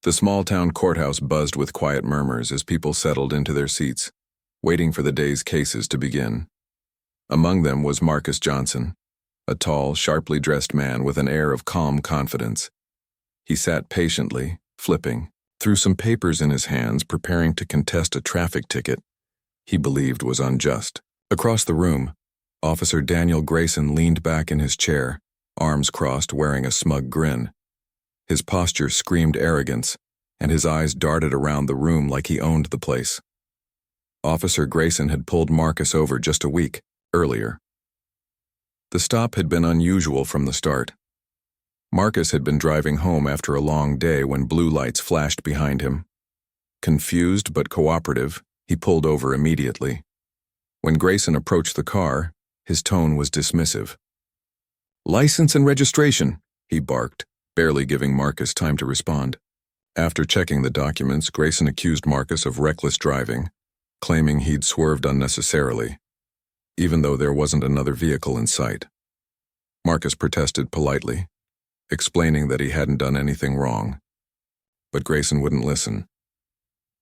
The small-town courthouse buzzed with quiet murmurs as people settled into their seats, waiting for the day's cases to begin. Among them was Marcus Johnson, a tall, sharply dressed man with an air of calm confidence. He sat patiently, flipping through some papers in his hands, preparing to contest a traffic ticket he believed was unjust. Across the room, Officer Daniel Grayson leaned back in his chair, arms crossed, wearing a smug grin. His posture screamed arrogance, and his eyes darted around the room like he owned the place. Officer Grayson had pulled Marcus over just a week earlier. The stop had been unusual from the start. Marcus had been driving home after a long day when blue lights flashed behind him. Confused but cooperative, he pulled over immediately. When Grayson approached the car, his tone was dismissive. "License and registration," he barked, barely giving Marcus time to respond. After checking the documents, Grayson accused Marcus of reckless driving, claiming he'd swerved unnecessarily, even though there wasn't another vehicle in sight. Marcus protested politely, explaining that he hadn't done anything wrong. But Grayson wouldn't listen.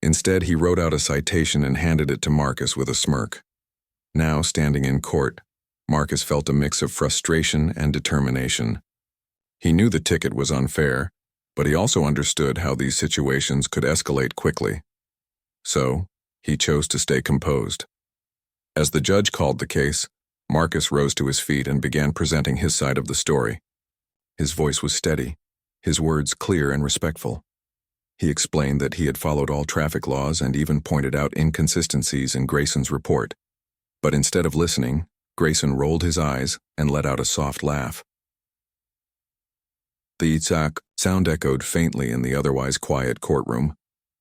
Instead, he wrote out a citation and handed it to Marcus with a smirk. Now, standing in court, Marcus felt a mix of frustration and determination. He knew the ticket was unfair, but he also understood how these situations could escalate quickly. So, he chose to stay composed. As the judge called the case, Marcus rose to his feet and began presenting his side of the story. His voice was steady, his words clear and respectful. He explained that he had followed all traffic laws and even pointed out inconsistencies in Grayson's report. But instead of listening, Grayson rolled his eyes and let out a soft laugh. The "tsak" sound echoed faintly in the otherwise quiet courtroom.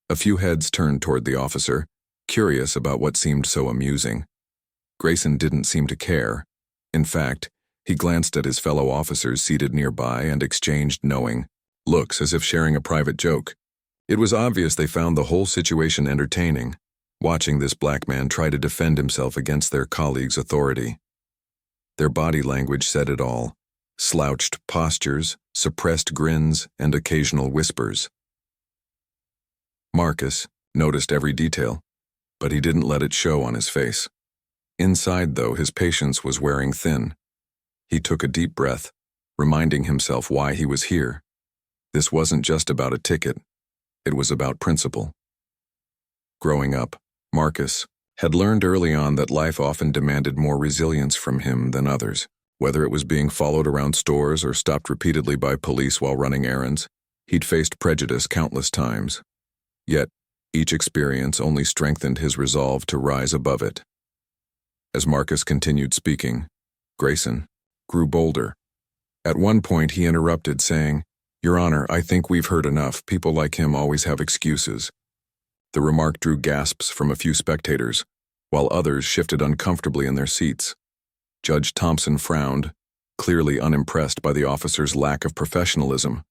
A few heads turned toward the officer, curious about what seemed so amusing. Grayson didn't seem to care. In fact, he glanced at his fellow officers seated nearby and exchanged knowing looks as if sharing a private joke. It was obvious they found the whole situation entertaining, watching this black man try to defend himself against their colleagues' authority. Their body language said it all: slouched postures, suppressed grins, and occasional whispers. Marcus noticed every detail, but he didn't let it show on his face. Inside, though, his patience was wearing thin. He took a deep breath, reminding himself why he was here. This wasn't just about a ticket. It was about principle. Growing up, Marcus had learned early on that life often demanded more resilience from him than others. Whether it was being followed around stores or stopped repeatedly by police while running errands, he'd faced prejudice countless times. Yet, each experience only strengthened his resolve to rise above it. As Marcus continued speaking, Grayson grew bolder. At one point, he interrupted, saying, "Your Honor, I think we've heard enough. People like him always have excuses." The remark drew gasps from a few spectators, while others shifted uncomfortably in their seats. Judge Thompson frowned, clearly unimpressed by the officer's lack of professionalism.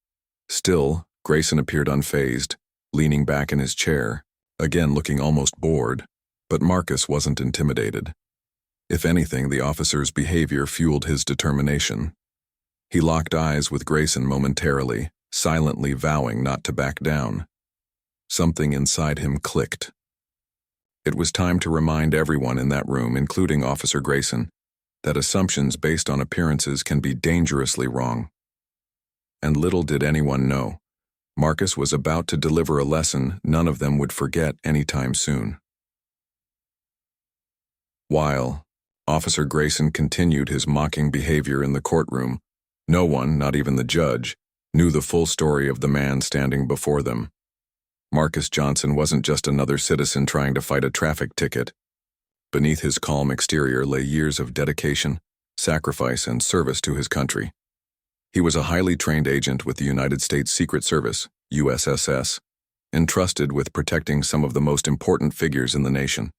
Still, Grayson appeared unfazed, leaning back in his chair, again looking almost bored, but Marcus wasn't intimidated. If anything, the officer's behavior fueled his determination. He locked eyes with Grayson momentarily, silently vowing not to back down. Something inside him clicked. It was time to remind everyone in that room, including Officer Grayson, that assumptions based on appearances can be dangerously wrong. And little did anyone know, Marcus was about to deliver a lesson none of them would forget anytime soon. While Officer Grayson continued his mocking behavior in the courtroom, no one, not even the judge, knew the full story of the man standing before them. Marcus Johnson wasn't just another citizen trying to fight a traffic ticket. Beneath his calm exterior lay years of dedication, sacrifice, and service to his country. He was a highly trained agent with the United States Secret Service, USSS, entrusted with protecting some of the most important figures in the nation.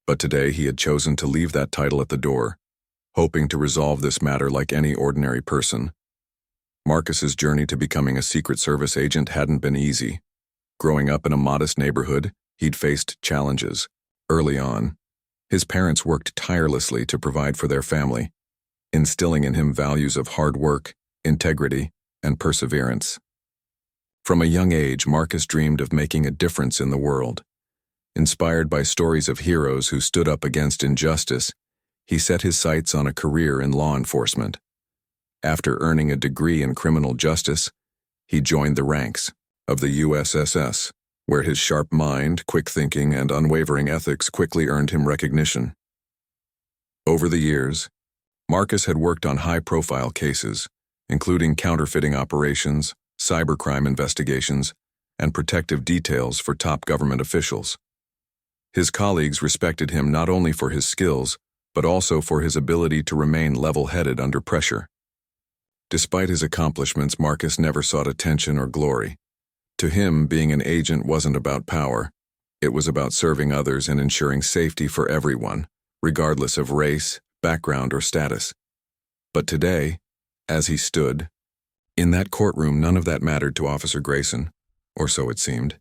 But today he had chosen to leave that title at the door, hoping to resolve this matter like any ordinary person. Marcus's journey to becoming a Secret Service agent hadn't been easy. Growing up in a modest neighborhood, he'd faced challenges. Early on, his parents worked tirelessly to provide for their family, instilling in him values of hard work, integrity, and perseverance. From a young age, Marcus dreamed of making a difference in the world. Inspired by stories of heroes who stood up against injustice, he set his sights on a career in law enforcement. After earning a degree in criminal justice, he joined the ranks of the USSS, where his sharp mind, quick thinking, and unwavering ethics quickly earned him recognition. Over the years, Marcus had worked on high-profile cases, including counterfeiting operations, cybercrime investigations, and protective details for top government officials. His colleagues respected him not only for his skills, but also for his ability to remain level-headed under pressure. Despite his accomplishments, Marcus never sought attention or glory. To him, being an agent wasn't about power. It was about serving others and ensuring safety for everyone, regardless of race, background, or status. But today, as he stood in that courtroom, none of that mattered to Officer Grayson, or so it seemed.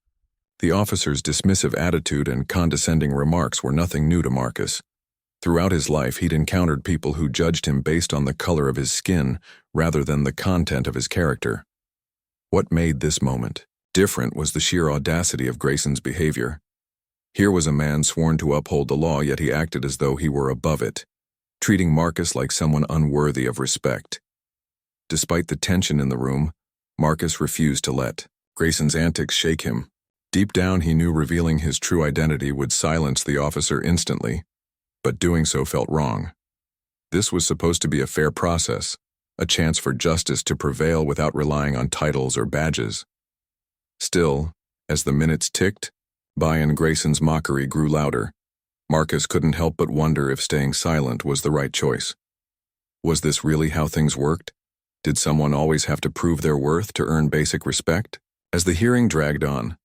The officer's dismissive attitude and condescending remarks were nothing new to Marcus. Throughout his life, he'd encountered people who judged him based on the color of his skin rather than the content of his character. What made this moment different was the sheer audacity of Grayson's behavior. Here was a man sworn to uphold the law, yet he acted as though he were above it, treating Marcus like someone unworthy of respect. Despite the tension in the room, Marcus refused to let Grayson's antics shake him. Deep down, he knew revealing his true identity would silence the officer instantly, but doing so felt wrong. This was supposed to be a fair process, a chance for justice to prevail without relying on titles or badges. Still, as the minutes ticked by and Grayson's mockery grew louder, Marcus couldn't help but wonder if staying silent was the right choice. Was this really how things worked? Did someone always have to prove their worth to earn basic respect? As the hearing dragged on,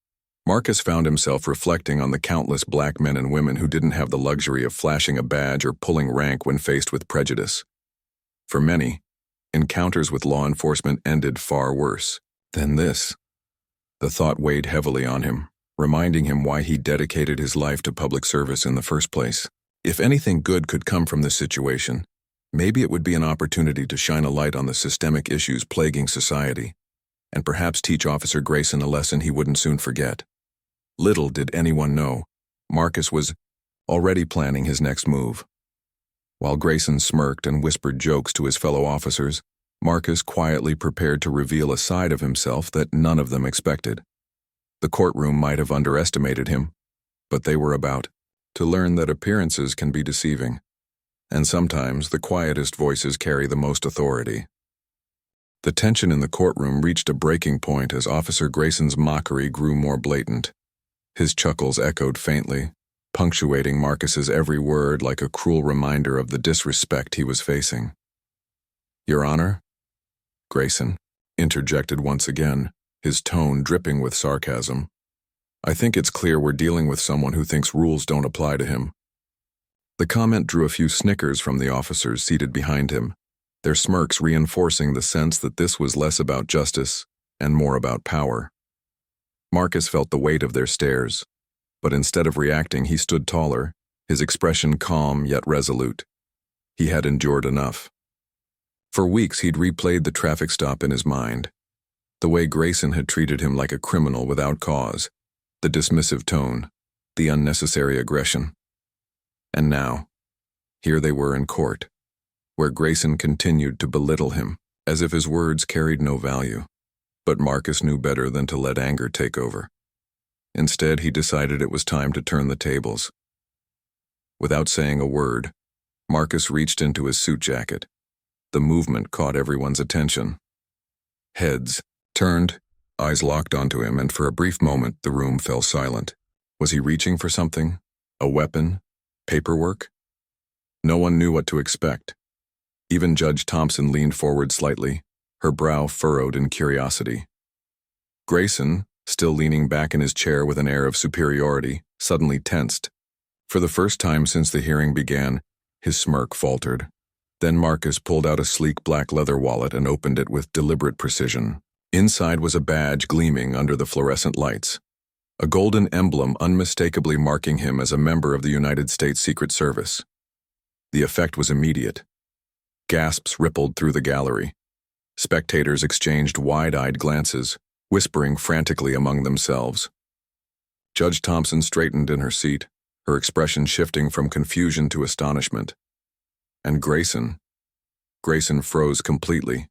Marcus found himself reflecting on the countless black men and women who didn't have the luxury of flashing a badge or pulling rank when faced with prejudice. For many, encounters with law enforcement ended far worse than this. The thought weighed heavily on him, reminding him why he dedicated his life to public service in the first place. If anything good could come from this situation, maybe it would be an opportunity to shine a light on the systemic issues plaguing society, and perhaps teach Officer Grayson a lesson he wouldn't soon forget. Little did anyone know, Marcus was already planning his next move. While Grayson smirked and whispered jokes to his fellow officers, Marcus quietly prepared to reveal a side of himself that none of them expected. The courtroom might have underestimated him, but they were about to learn that appearances can be deceiving, and sometimes the quietest voices carry the most authority. The tension in the courtroom reached a breaking point as Officer Grayson's mockery grew more blatant. His chuckles echoed faintly, punctuating Marcus's every word like a cruel reminder of the disrespect he was facing. "Your Honor?" Grayson interjected once again, his tone dripping with sarcasm. "I think it's clear we're dealing with someone who thinks rules don't apply to him." The comment drew a few snickers from the officers seated behind him, their smirks reinforcing the sense that this was less about justice and more about power. Marcus felt the weight of their stares, but instead of reacting, he stood taller, his expression calm yet resolute. He had endured enough. For weeks, he'd replayed the traffic stop in his mind. The way Grayson had treated him like a criminal without cause, the dismissive tone, the unnecessary aggression. And now, here they were in court, where Grayson continued to belittle him, as if his words carried no value. But Marcus knew better than to let anger take over. Instead, he decided it was time to turn the tables. Without saying a word, Marcus reached into his suit jacket. The movement caught everyone's attention. Heads turned, eyes locked onto him, and for a brief moment the room fell silent. Was he reaching for something? A weapon? Paperwork? No one knew what to expect. Even Judge Thompson leaned forward slightly, her brow furrowed in curiosity. Grayson, still leaning back in his chair with an air of superiority, suddenly tensed. For the first time since the hearing began, his smirk faltered. Then Marcus pulled out a sleek black leather wallet and opened it with deliberate precision. Inside was a badge gleaming under the fluorescent lights, a golden emblem unmistakably marking him as a member of the United States Secret Service. The effect was immediate. Gasps rippled through the gallery. Spectators exchanged wide-eyed glances, whispering frantically among themselves. Judge Thompson straightened in her seat, her expression shifting from confusion to astonishment. And Grayson froze completely,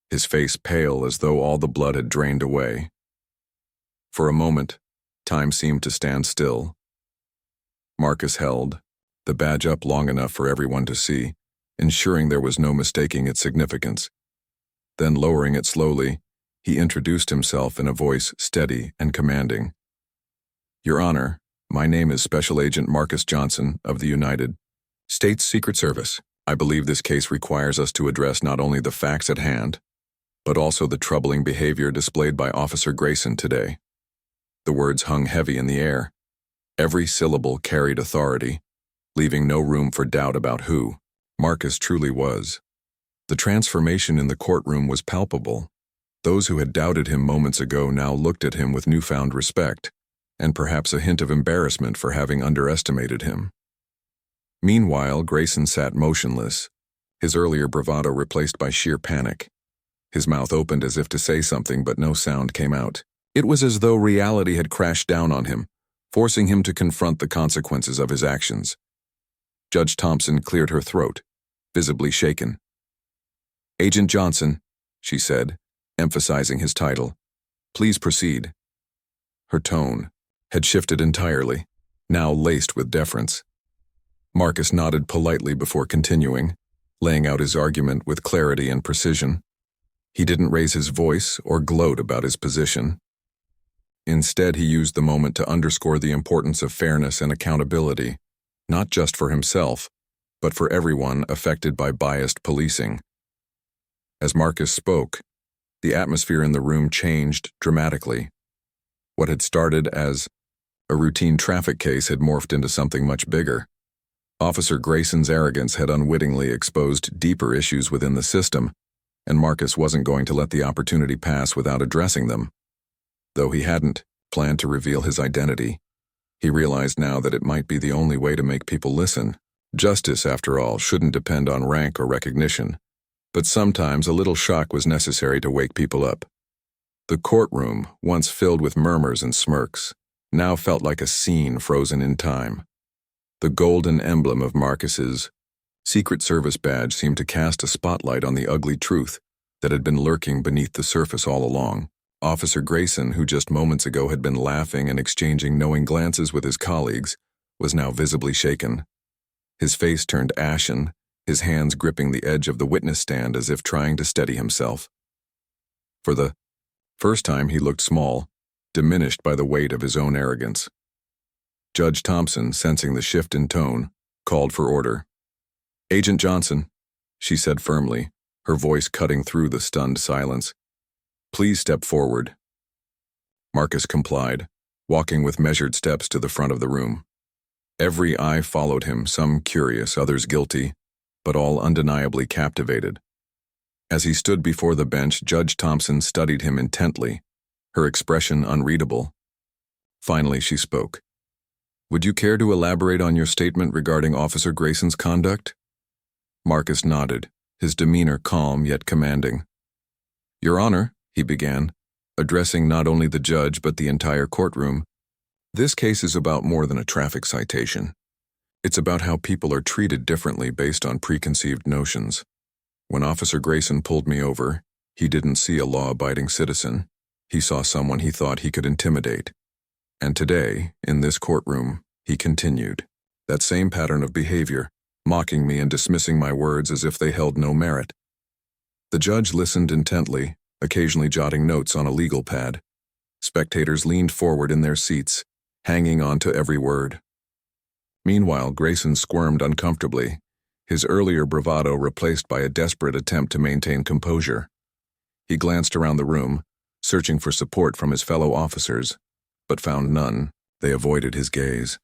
his face pale as though all the blood had drained away. For a moment, time seemed to stand still. Marcus held the badge up long enough for everyone to see, ensuring there was no mistaking its significance. Then, lowering it slowly, he introduced himself in a voice steady and commanding. "Your Honor, my name is Special Agent Marcus Johnson of the United States Secret Service. I believe this case requires us to address not only the facts at hand, but also the troubling behavior displayed by Officer Grayson today." The words hung heavy in the air. Every syllable carried authority, leaving no room for doubt about who Marcus truly was. The transformation in the courtroom was palpable. Those who had doubted him moments ago now looked at him with newfound respect, and perhaps a hint of embarrassment for having underestimated him. Meanwhile, Grayson sat motionless, his earlier bravado replaced by sheer panic. His mouth opened as if to say something, but no sound came out. It was as though reality had crashed down on him, forcing him to confront the consequences of his actions. Judge Thompson cleared her throat, visibly shaken. "Agent Johnson," she said, emphasizing his title, "please proceed." Her tone had shifted entirely, now laced with deference. Marcus nodded politely before continuing, laying out his argument with clarity and precision. He didn't raise his voice or gloat about his position. Instead, he used the moment to underscore the importance of fairness and accountability, not just for himself, but for everyone affected by biased policing. As Marcus spoke, the atmosphere in the room changed dramatically. What had started as a routine traffic case had morphed into something much bigger. Officer Grayson's arrogance had unwittingly exposed deeper issues within the system, and Marcus wasn't going to let the opportunity pass without addressing them. Though he hadn't planned to reveal his identity, he realized now that it might be the only way to make people listen. Justice, after all, shouldn't depend on rank or recognition, but sometimes a little shock was necessary to wake people up. The courtroom, once filled with murmurs and smirks, now felt like a scene frozen in time. The golden emblem of Marcus's Secret Service badge seemed to cast a spotlight on the ugly truth that had been lurking beneath the surface all along. Officer Grayson, who just moments ago had been laughing and exchanging knowing glances with his colleagues, was now visibly shaken. His face turned ashen, his hands gripping the edge of the witness stand as if trying to steady himself. For the first time, he looked small, diminished by the weight of his own arrogance. Judge Thompson, sensing the shift in tone, called for order. "Agent Johnson," she said firmly, her voice cutting through the stunned silence, "please step forward." Marcus complied, walking with measured steps to the front of the room. Every eye followed him, some curious, others guilty, but all undeniably captivated. As he stood before the bench, Judge Thompson studied him intently, her expression unreadable. Finally, she spoke. "Would you care to elaborate on your statement regarding Officer Grayson's conduct?" Marcus nodded, his demeanor calm yet commanding. "Your Honor," he began, addressing not only the judge but the entire courtroom, "this case is about more than a traffic citation. It's about how people are treated differently based on preconceived notions. When Officer Grayson pulled me over, he didn't see a law-abiding citizen. He saw someone he thought he could intimidate. And today, in this courtroom, he continued that same pattern of behavior, mocking me and dismissing my words as if they held no merit." The judge listened intently, occasionally jotting notes on a legal pad. Spectators leaned forward in their seats, hanging on to every word. Meanwhile, Grayson squirmed uncomfortably, his earlier bravado replaced by a desperate attempt to maintain composure. He glanced around the room, searching for support from his fellow officers, but found none. They avoided his gaze,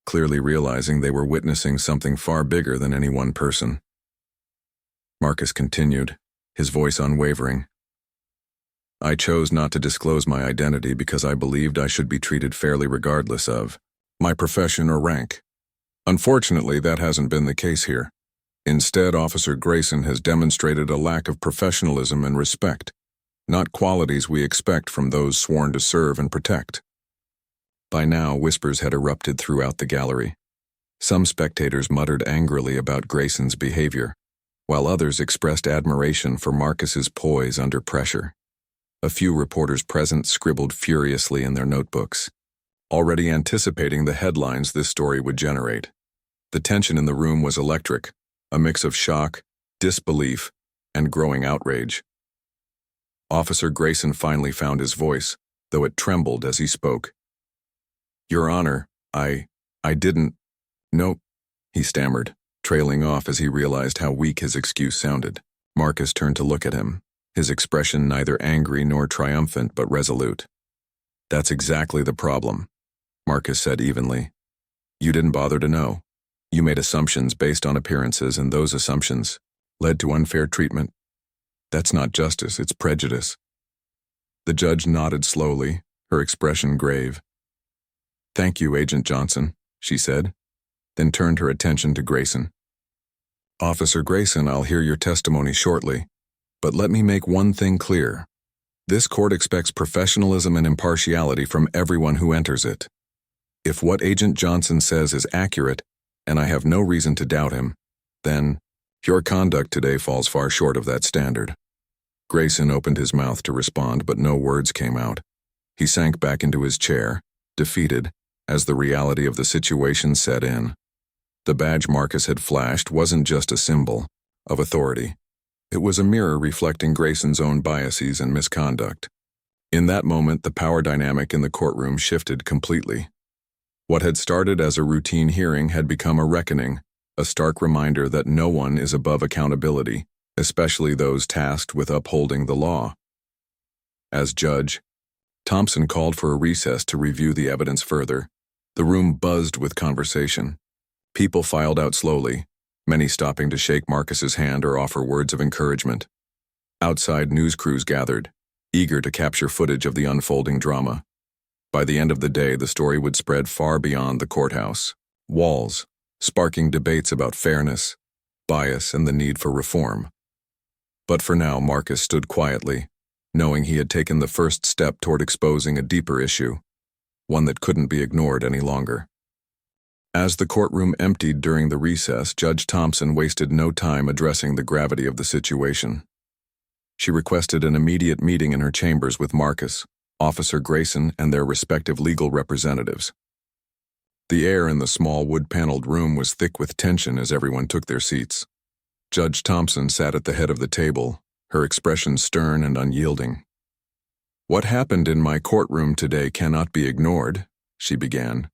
clearly realizing they were witnessing something far bigger than any one person. Marcus continued, his voice unwavering. "I chose not to disclose my identity because I believed I should be treated fairly regardless of my profession or rank. Unfortunately, that hasn't been the case here. Instead, Officer Grayson has demonstrated a lack of professionalism and respect, not qualities we expect from those sworn to serve and protect. By now, whispers had erupted throughout the gallery. Some spectators muttered angrily about Grayson's behavior, while others expressed admiration for Marcus's poise under pressure. A few reporters present scribbled furiously in their notebooks, already anticipating the headlines this story would generate. The tension in the room was electric, a mix of shock, disbelief, and growing outrage. Officer Grayson finally found his voice, though it trembled as he spoke. "Your Honor, I didn't. No," he stammered, trailing off as he realized how weak his excuse sounded. Marcus turned to look at him, his expression neither angry nor triumphant but resolute. "That's exactly the problem," Marcus said evenly. "You didn't bother to know. You made assumptions based on appearances, and those assumptions led to unfair treatment. That's not justice, it's prejudice." The judge nodded slowly, her expression grave. "Thank you, Agent Johnson," she said, then turned her attention to Grayson. "Officer Grayson, I'll hear your testimony shortly, but let me make one thing clear. This court expects professionalism and impartiality from everyone who enters it. If what Agent Johnson says is accurate, and I have no reason to doubt him, then your conduct today falls far short of that standard." Grayson opened his mouth to respond, but no words came out. He sank back into his chair, defeated, as the reality of the situation set in. The badge Marcus had flashed wasn't just a symbol of authority. It was a mirror reflecting Grayson's own biases and misconduct. In that moment, the power dynamic in the courtroom shifted completely. What had started as a routine hearing had become a reckoning, a stark reminder that no one is above accountability, especially those tasked with upholding the law. As judge, Thompson called for a recess to review the evidence further. The room buzzed with conversation. People filed out slowly, many stopping to shake Marcus's hand or offer words of encouragement. Outside, news crews gathered, eager to capture footage of the unfolding drama. By the end of the day, the story would spread far beyond the courthouse walls, sparking debates about fairness, bias, and the need for reform. But for now, Marcus stood quietly, knowing he had taken the first step toward exposing a deeper issue, one that couldn't be ignored any longer. As the courtroom emptied during the recess, Judge Thompson wasted no time addressing the gravity of the situation. She requested an immediate meeting in her chambers with Marcus, Officer Grayson, and their respective legal representatives. The air in the small wood-paneled room was thick with tension as everyone took their seats. Judge Thompson sat at the head of the table, her expression stern and unyielding. "What happened in my courtroom today cannot be ignored," she began,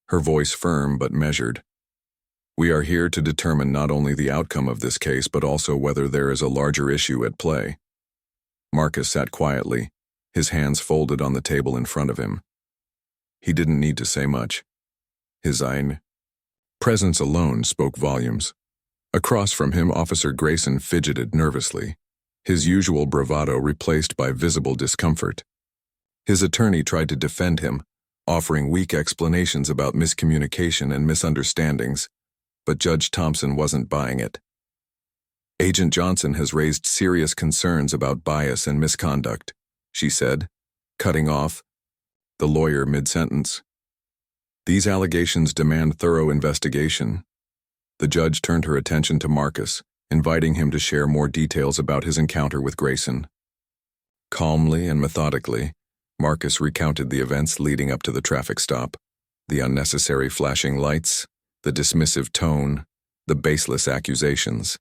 her voice firm but measured. "We are here to determine not only the outcome of this case but also whether there is a larger issue at play." Marcus sat quietly, his hands folded on the table in front of him. He didn't need to say much. His presence alone spoke volumes. Across from him, Officer Grayson fidgeted nervously, his usual bravado replaced by visible discomfort. His attorney tried to defend him, offering weak explanations about miscommunication and misunderstandings, but Judge Thompson wasn't buying it. "Agent Johnson has raised serious concerns about bias and misconduct," she said, cutting off the lawyer mid-sentence. "These allegations demand thorough investigation." The judge turned her attention to Marcus, inviting him to share more details about his encounter with Grayson. Calmly and methodically, Marcus recounted the events leading up to the traffic stop, the unnecessary flashing lights, the dismissive tone, the baseless accusations.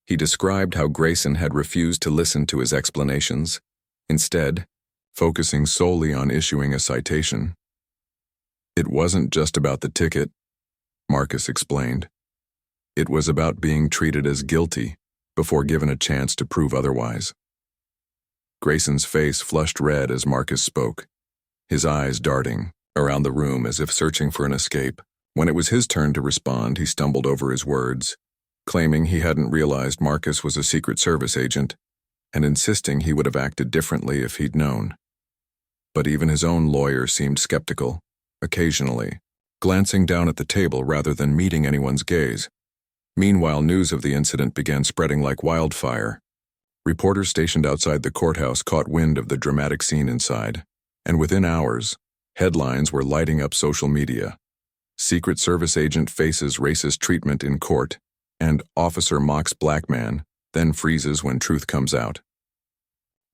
He described how Grayson had refused to listen to his explanations, instead, focusing solely on issuing a citation. "It wasn't just about the ticket," Marcus explained. "It was about being treated as guilty before given a chance to prove otherwise." Grayson's face flushed red as Marcus spoke, his eyes darting around the room as if searching for an escape. When it was his turn to respond, he stumbled over his words, claiming he hadn't realized Marcus was a Secret Service agent, and insisting he would have acted differently if he'd known. But even his own lawyer seemed skeptical, occasionally, glancing down at the table rather than meeting anyone's gaze. Meanwhile, news of the incident began spreading like wildfire. Reporters stationed outside the courthouse caught wind of the dramatic scene inside, and within hours, headlines were lighting up social media. Secret Service agent faces racist treatment in court, and officer mocks black man, then freezes when truth comes out.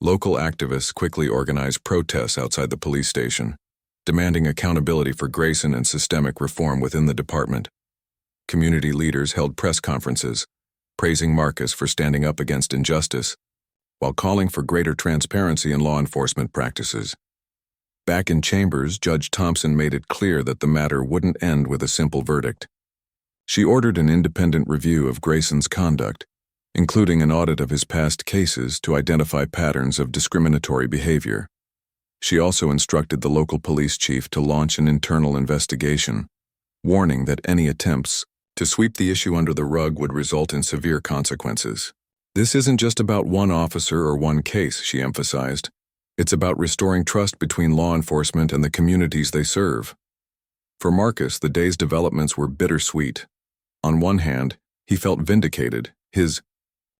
Local activists quickly organized protests outside the police station, demanding accountability for Grayson and systemic reform within the department. Community leaders held press conferences, praising Marcus for standing up against injustice, while calling for greater transparency in law enforcement practices. Back in chambers, Judge Thompson made it clear that the matter wouldn't end with a simple verdict. She ordered an independent review of Grayson's conduct, including an audit of his past cases to identify patterns of discriminatory behavior. She also instructed the local police chief to launch an internal investigation, warning that any attempts to sweep the issue under the rug would result in severe consequences. This isn't just about one officer or one case, she emphasized. It's about restoring trust between law enforcement and the communities they serve. For Marcus, the day's developments were bittersweet. On one hand, he felt vindicated. His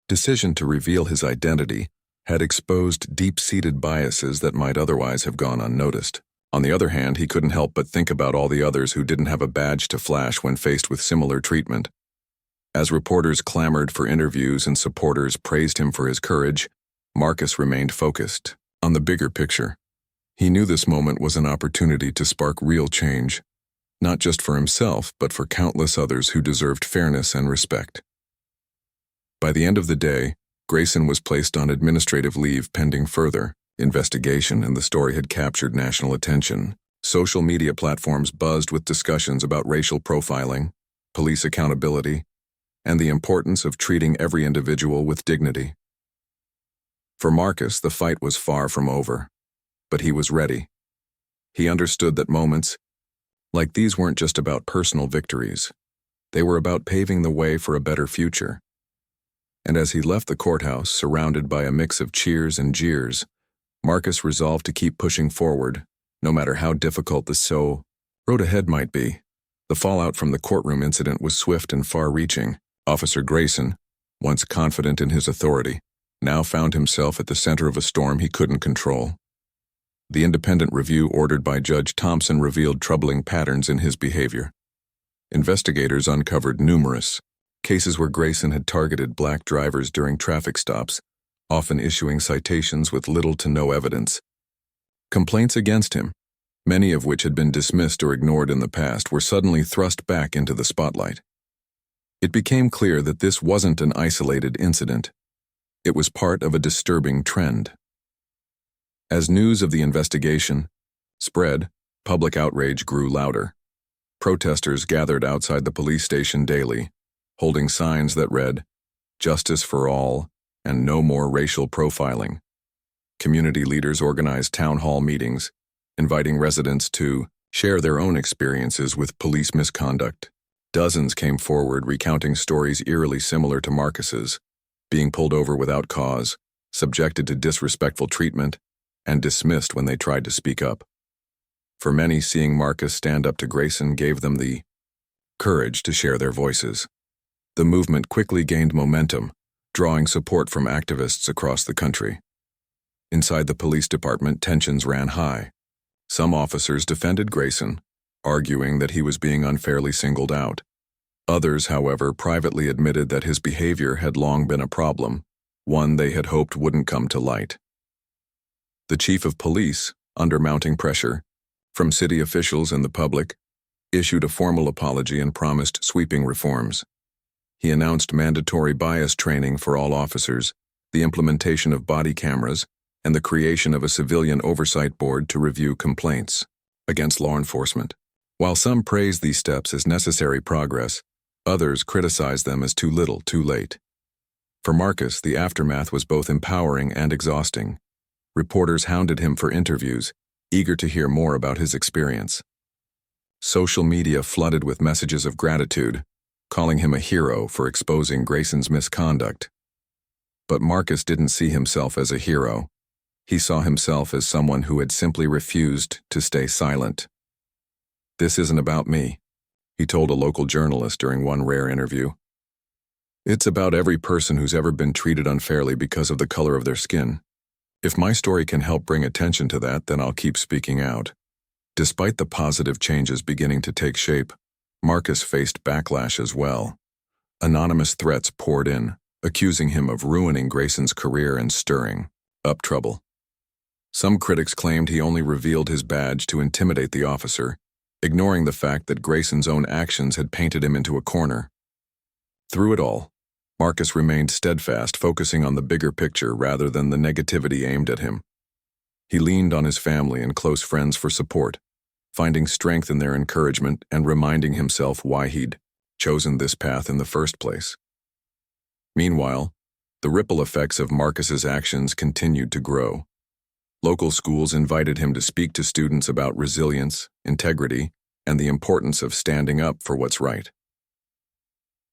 decision to reveal his identity had exposed deep-seated biases that might otherwise have gone unnoticed. On the other hand, he couldn't help but think about all the others who didn't have a badge to flash when faced with similar treatment. As reporters clamored for interviews and supporters praised him for his courage, Marcus remained focused on the bigger picture. He knew this moment was an opportunity to spark real change, not just for himself, but for countless others who deserved fairness and respect. By the end of the day, Grayson was placed on administrative leave pending further investigation, and the story had captured national attention. Social media platforms buzzed with discussions about racial profiling, police accountability, and the importance of treating every individual with dignity. For Marcus, the fight was far from over, but he was ready. He understood that moments like these weren't just about personal victories. They were about paving the way for a better future. And as he left the courthouse, surrounded by a mix of cheers and jeers, Marcus resolved to keep pushing forward, no matter how difficult the road ahead might be. The fallout from the courtroom incident was swift and far-reaching. Officer Grayson, once confident in his authority, now found himself at the center of a storm he couldn't control. The independent review ordered by Judge Thompson revealed troubling patterns in his behavior. Investigators uncovered numerous cases where Grayson had targeted black drivers during traffic stops, often issuing citations with little to no evidence. Complaints against him, many of which had been dismissed or ignored in the past, were suddenly thrust back into the spotlight. It became clear that this wasn't an isolated incident. It was part of a disturbing trend. As news of the investigation spread, public outrage grew louder. Protesters gathered outside the police station daily, holding signs that read, "Justice for all," and "No more racial profiling." Community leaders organized town hall meetings, inviting residents to share their own experiences with police misconduct. Dozens came forward recounting stories eerily similar to Marcus's, being pulled over without cause, subjected to disrespectful treatment, and dismissed when they tried to speak up. For many, seeing Marcus stand up to Grayson gave them the courage to share their voices. The movement quickly gained momentum, drawing support from activists across the country. Inside the police department, tensions ran high. Some officers defended Grayson, arguing that he was being unfairly singled out. Others, however, privately admitted that his behavior had long been a problem, one they had hoped wouldn't come to light. The chief of police, under mounting pressure from city officials and the public, issued a formal apology and promised sweeping reforms. He announced mandatory bias training for all officers, the implementation of body cameras, and the creation of a civilian oversight board to review complaints against law enforcement. While some praised these steps as necessary progress, others criticized them as too little, too late. For Marcus, the aftermath was both empowering and exhausting. Reporters hounded him for interviews, eager to hear more about his experience. Social media flooded with messages of gratitude, calling him a hero for exposing Grayson's misconduct. But Marcus didn't see himself as a hero. He saw himself as someone who had simply refused to stay silent. "This isn't about me," he told a local journalist during one rare interview. It's about every person who's ever been treated unfairly because of the color of their skin. If my story can help bring attention to that, then I'll keep speaking out. Despite the positive changes beginning to take shape, Marcus faced backlash as well. Anonymous threats poured in, accusing him of ruining Grayson's career and stirring up trouble. Some critics claimed he only revealed his badge to intimidate the officer, ignoring the fact that Grayson's own actions had painted him into a corner. Through it all, Marcus remained steadfast, focusing on the bigger picture rather than the negativity aimed at him. He leaned on his family and close friends for support, finding strength in their encouragement and reminding himself why he'd chosen this path in the first place. Meanwhile, the ripple effects of Marcus's actions continued to grow. Local schools invited him to speak to students about resilience, integrity, and the importance of standing up for what's right.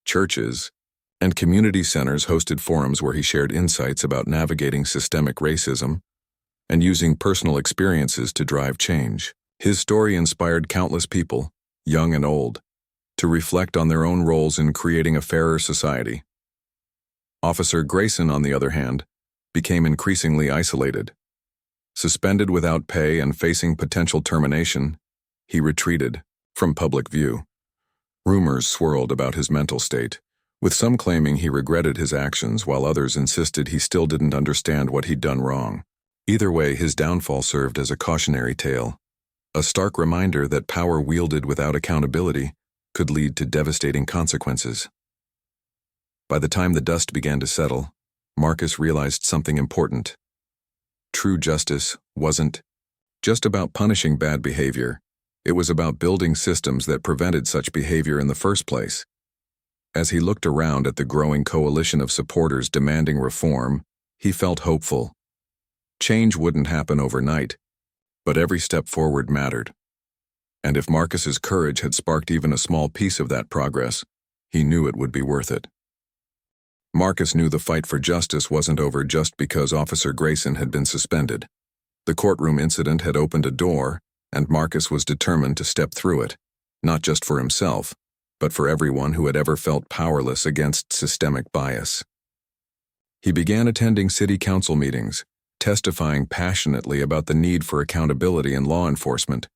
Churches and community centers hosted forums where he shared insights about navigating systemic racism and using personal experiences to drive change. His story inspired countless people, young and old, to reflect on their own roles in creating a fairer society. Officer Grayson, on the other hand, became increasingly isolated. Suspended without pay and facing potential termination, he retreated from public view. Rumors swirled about his mental state, with some claiming he regretted his actions while others insisted he still didn't understand what he'd done wrong. Either way, his downfall served as a cautionary tale, a stark reminder that power wielded without accountability could lead to devastating consequences. By the time the dust began to settle, Marcus realized something important. True justice wasn't just about punishing bad behavior. It was about building systems that prevented such behavior in the first place. As he looked around at the growing coalition of supporters demanding reform, he felt hopeful. Change wouldn't happen overnight, but every step forward mattered. And if Marcus's courage had sparked even a small piece of that progress, he knew it would be worth it. Marcus knew the fight for justice wasn't over just because Officer Grayson had been suspended. The courtroom incident had opened a door, and Marcus was determined to step through it, not just for himself, but for everyone who had ever felt powerless against systemic bias. He began attending city council meetings, testifying passionately about the need for accountability in law enforcement.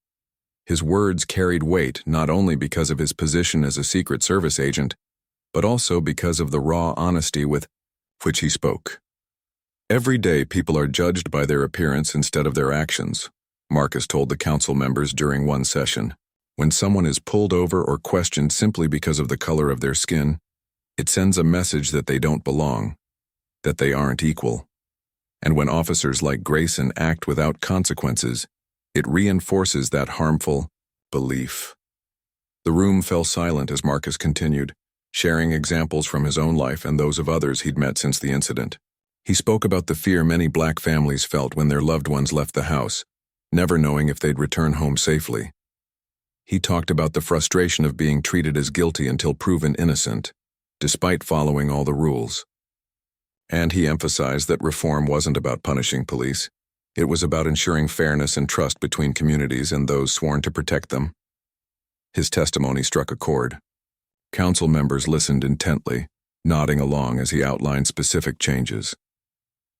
His words carried weight not only because of his position as a Secret Service agent, but also because of the raw honesty with which he spoke. Every day people are judged by their appearance instead of their actions, Marcus told the council members during one session. When someone is pulled over or questioned simply because of the color of their skin, it sends a message that they don't belong, that they aren't equal. And when officers like Grayson act without consequences, it reinforces that harmful belief. The room fell silent as Marcus continued, sharing examples from his own life and those of others he'd met since the incident. He spoke about the fear many black families felt when their loved ones left the house, never knowing if they'd return home safely. He talked about the frustration of being treated as guilty until proven innocent, despite following all the rules. And he emphasized that reform wasn't about punishing police. It was about ensuring fairness and trust between communities and those sworn to protect them. His testimony struck a chord. Council members listened intently, nodding along as he outlined specific changes.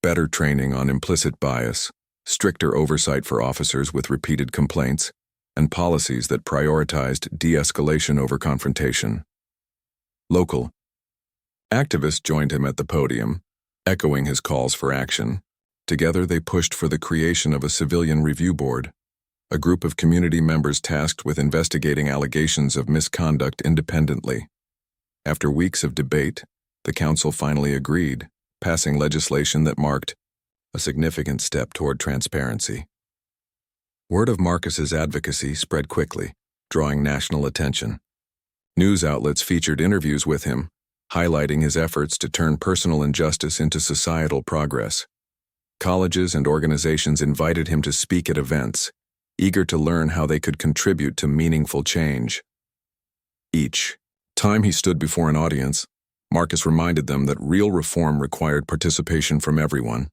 Better training on implicit bias, stricter oversight for officers with repeated complaints, and policies that prioritized de-escalation over confrontation. Local activists joined him at the podium, echoing his calls for action. Together they pushed for the creation of a civilian review board, a group of community members tasked with investigating allegations of misconduct independently. After weeks of debate, the council finally agreed, passing legislation that marked a significant step toward transparency. Word of Marcus's advocacy spread quickly, drawing national attention. News outlets featured interviews with him, highlighting his efforts to turn personal injustice into societal progress. Colleges and organizations invited him to speak at events, eager to learn how they could contribute to meaningful change. Each time he stood before an audience, Marcus reminded them that real reform required participation from everyone: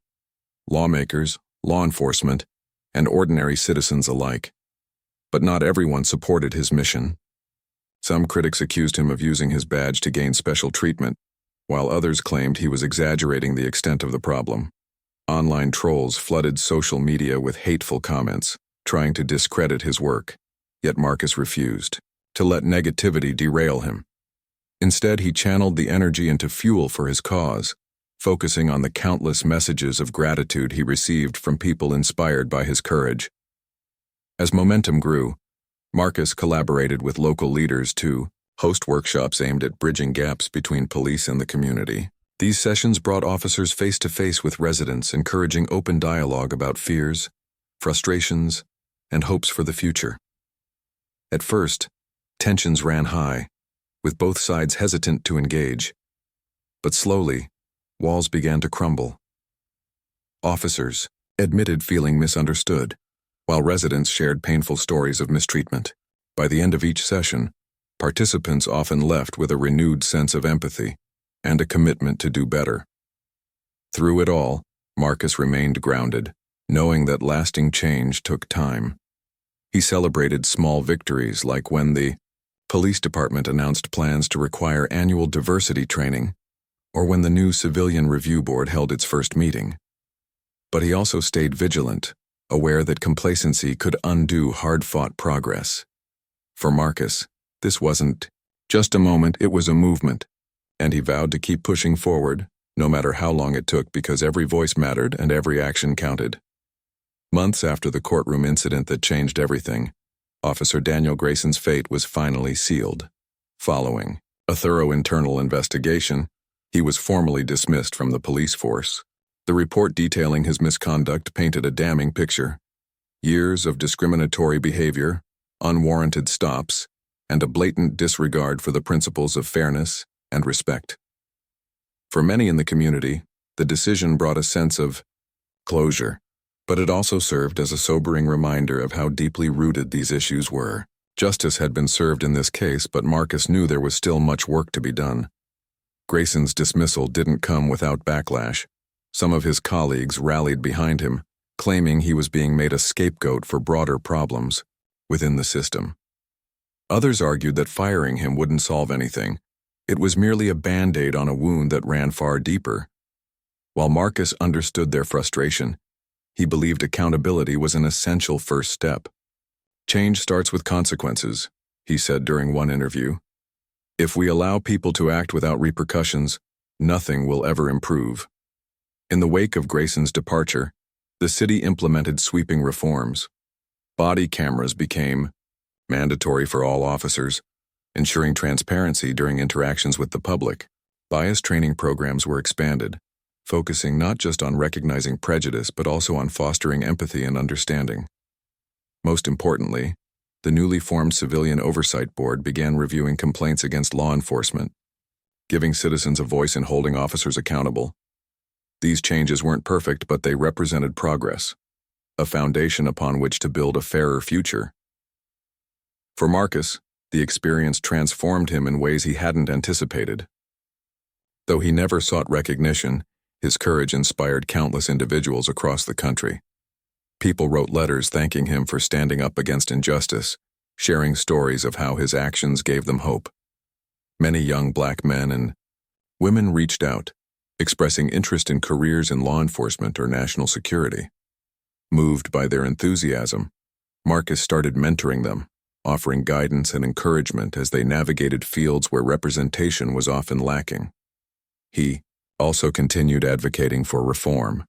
lawmakers, law enforcement, and ordinary citizens alike. But not everyone supported his mission. Some critics accused him of using his badge to gain special treatment, while others claimed he was exaggerating the extent of the problem. Online trolls flooded social media with hateful comments, trying to discredit his work. Yet Marcus refused to let negativity derail him. Instead, he channeled the energy into fuel for his cause, focusing on the countless messages of gratitude he received from people inspired by his courage. As momentum grew, Marcus collaborated with local leaders to host workshops aimed at bridging gaps between police and the community. These sessions brought officers face-to-face with residents, encouraging open dialogue about fears, frustrations, and hopes for the future. At first, tensions ran high, with both sides hesitant to engage. But slowly, walls began to crumble. Officers admitted feeling misunderstood, while residents shared painful stories of mistreatment. By the end of each session, participants often left with a renewed sense of empathy and a commitment to do better. Through it all, Marcus remained grounded, knowing that lasting change took time. He celebrated small victories, like when the police department announced plans to require annual diversity training, or when the new Civilian Review Board held its first meeting. But he also stayed vigilant, aware that complacency could undo hard-fought progress. For Marcus, this wasn't just a moment, it was a movement, and he vowed to keep pushing forward, no matter how long it took, because every voice mattered and every action counted. Months after the courtroom incident that changed everything, Officer Daniel Grayson's fate was finally sealed. Following a thorough internal investigation, he was formally dismissed from the police force. The report detailing his misconduct painted a damning picture. Years of discriminatory behavior, unwarranted stops, and a blatant disregard for the principles of fairness and respect. For many in the community, the decision brought a sense of closure, but it also served as a sobering reminder of how deeply rooted these issues were. Justice had been served in this case, but Marcus knew there was still much work to be done. Grayson's dismissal didn't come without backlash. Some of his colleagues rallied behind him, claiming he was being made a scapegoat for broader problems within the system. Others argued that firing him wouldn't solve anything. It was merely a band-aid on a wound that ran far deeper. While Marcus understood their frustration, he believed accountability was an essential first step. "Change starts with consequences," he said during one interview. "If we allow people to act without repercussions, nothing will ever improve." In the wake of Grayson's departure, the city implemented sweeping reforms. Body cameras became mandatory for all officers, ensuring transparency during interactions with the public. Bias training programs were expanded, focusing not just on recognizing prejudice but also on fostering empathy and understanding. Most importantly, the newly formed Civilian Oversight Board began reviewing complaints against law enforcement, giving citizens a voice in holding officers accountable. These changes weren't perfect, but they represented progress, a foundation upon which to build a fairer future. For Marcus, the experience transformed him in ways he hadn't anticipated. Though he never sought recognition, his courage inspired countless individuals across the country. People wrote letters thanking him for standing up against injustice, sharing stories of how his actions gave them hope. Many young black men and women reached out, expressing interest in careers in law enforcement or national security. Moved by their enthusiasm, Marcus started mentoring them, offering guidance and encouragement as they navigated fields where representation was often lacking. He also continued advocating for reform,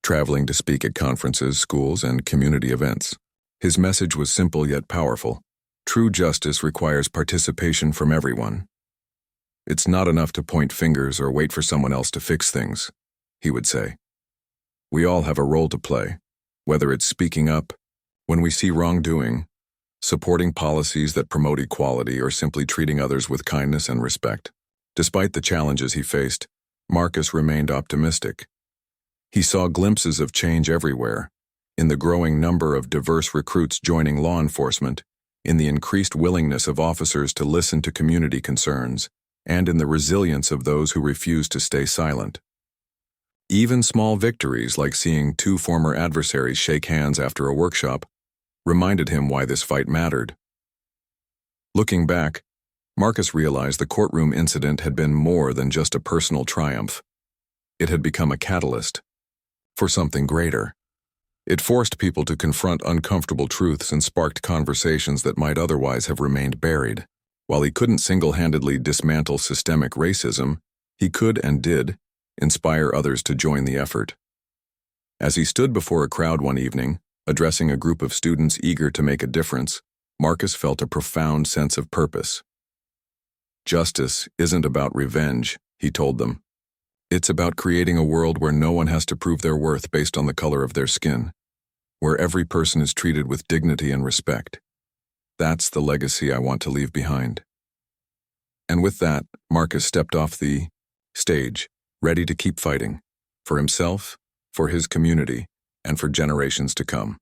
traveling to speak at conferences, schools, and community events. His message was simple yet powerful. True justice requires participation from everyone. "It's not enough to point fingers or wait for someone else to fix things," he would say. "We all have a role to play, whether it's speaking up when we see wrongdoing, supporting policies that promote equality, or simply treating others with kindness and respect." Despite the challenges he faced, Marcus remained optimistic. He saw glimpses of change everywhere, in the growing number of diverse recruits joining law enforcement, in the increased willingness of officers to listen to community concerns, and in the resilience of those who refused to stay silent. Even small victories, like seeing two former adversaries shake hands after a workshop, reminded him why this fight mattered. Looking back, Marcus realized the courtroom incident had been more than just a personal triumph. It had become a catalyst for something greater. It forced people to confront uncomfortable truths and sparked conversations that might otherwise have remained buried. While he couldn't single-handedly dismantle systemic racism, he could and did inspire others to join the effort. As he stood before a crowd one evening, addressing a group of students eager to make a difference, Marcus felt a profound sense of purpose. Justice isn't about revenge, he told them. It's about creating a world where no one has to prove their worth based on the color of their skin, where every person is treated with dignity and respect. That's the legacy I want to leave behind. And with that, Marcus stepped off the stage, ready to keep fighting, for himself, for his community, and for generations to come.